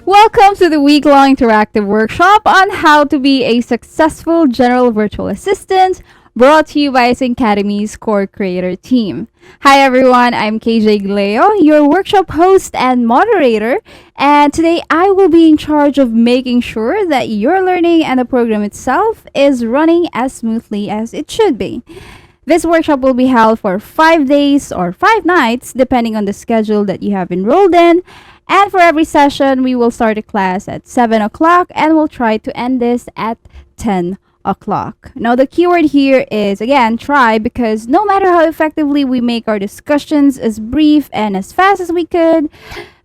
Welcome to the week-long interactive workshop on how to be a successful general virtual assistant, brought to you by XYNCademy's core creator team. Hi everyone, I'm Gleyo, your workshop host and moderator, and today I will be in charge of making sure that your learning and the program itself is running as smoothly as it should be. This workshop will be held for 5 days or 5 nights, depending on the schedule that you have enrolled in. And for every session, we will start a class at 7 o'clock and we'll try to end this at 10 o'clock. Now, the keyword here is, again, try, because no matter how effectively we make our discussions as brief and as fast as we could,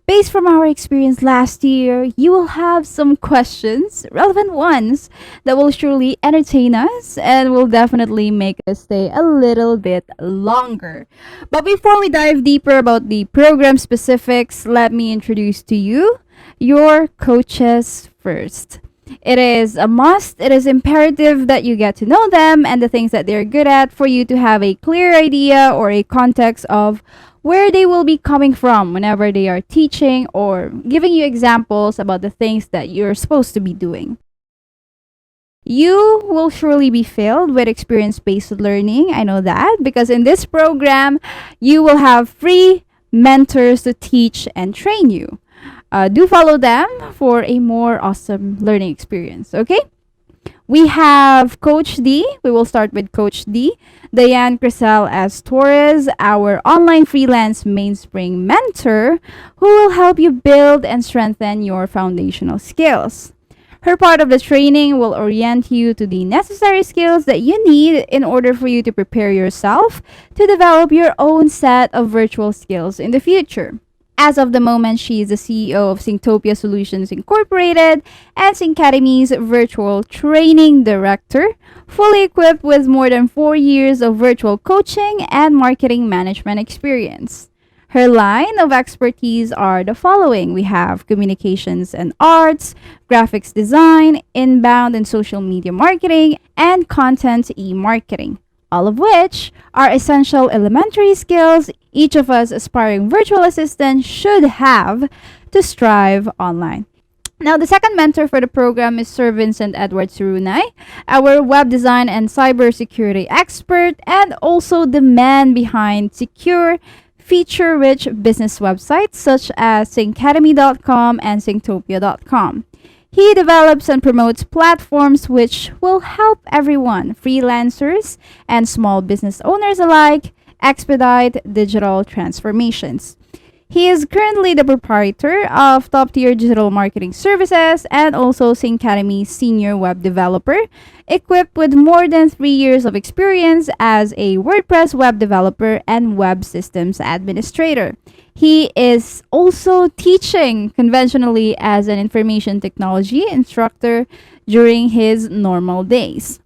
based from our experience last year, you will have some questions, relevant ones, that will surely entertain us and will definitely make us stay a little bit longer. But before we dive deeper about the program specifics, let me introduce to you your coaches first. It is a must, it is imperative that you get to know them and the things that they're good at for you to have a clear idea or a context of where they will be coming from whenever they are teaching or giving you examples about the things that you're supposed to be doing. You will surely be filled with experience-based learning. I know that because in this program, you will have free mentors to teach and train you. Do follow them for a more awesome learning experience, okay? We have Coach D. We will start with Coach D. Diane Crisel as Torres, our online freelance mainspring mentor, who will help you build and strengthen your foundational skills. Her part of the training will orient you to the necessary skills that you need in order for you to prepare yourself to develop your own set of virtual skills in the future. As of the moment, she is the CEO of Synctopia Solutions Incorporated and XYNCademy's Virtual Training Director, fully equipped with more than 4 years of virtual coaching and marketing management experience. Her line of expertise are the following. We have communications and arts, graphics design, inbound and social media marketing, and content e-marketing, all of which are essential elementary skills each of us aspiring virtual assistants should have to strive online. Now, the second mentor for the program is Sir Vincent Edward Surunay, our web design and cybersecurity expert, and also the man behind secure, feature-rich business websites such as XYNCademy.com and Synctopia.com. He develops and promotes platforms which will help everyone, freelancers and small business owners alike, expedite digital transformations. He is currently the proprietor of top-tier digital marketing services and also XYNCademy senior web developer, equipped with more than 3 years of experience as a WordPress web developer and web systems administrator. He is also teaching conventionally as an information technology instructor during his normal days.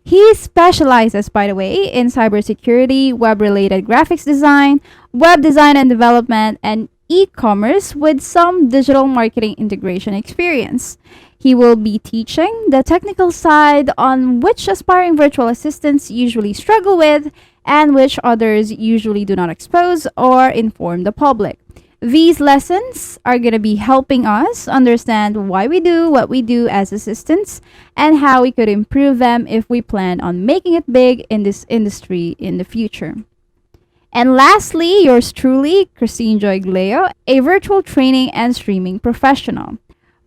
He specializes, by the way, in cybersecurity, web-related graphics design, web design and development, and e-commerce with some digital marketing integration experience. He will be teaching the technical side on which aspiring virtual assistants usually struggle with and which others usually do not expose or inform the public. These lessons are going to be helping us understand why we do what we do as assistants and how we could improve them if we plan on making it big in this industry in the future. And lastly, yours truly, Christine Joy Gleyo, a virtual training and streaming professional.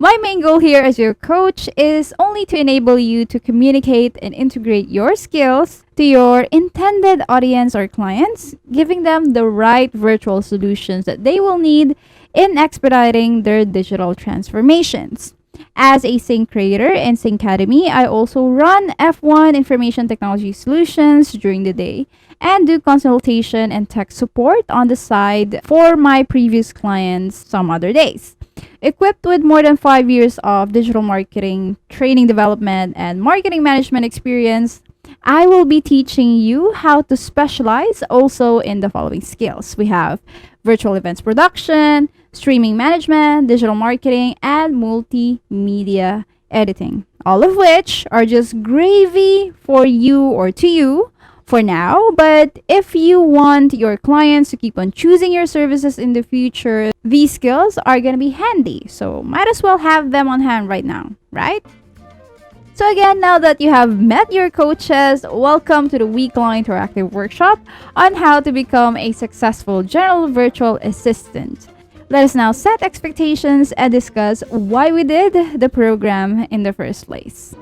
My main goal here as your coach is only to enable you to communicate and integrate your skills to your intended audience or clients, giving them the right virtual solutions that they will need in expediting their digital transformations. As a Sync creator in XYNCademy, I also run F1 Information Technology Solutions during the day and do consultation and tech support on the side for my previous clients some other days. Equipped with more than 5 years of digital marketing, training development, and marketing management experience, I will be teaching you how to specialize also in the following skills. We have virtual events production, streaming management, digital marketing, and multimedia editing. All of which are just gravy for you or to you for now, but if you want your clients to keep on choosing your services in the future, these skills are going to be handy. So might as well have them on hand right now, right? So again, now that you have met your coaches, welcome to the week-long interactive workshop on how to become a successful general virtual assistant. Let us now set expectations and discuss why we did the program in the first place.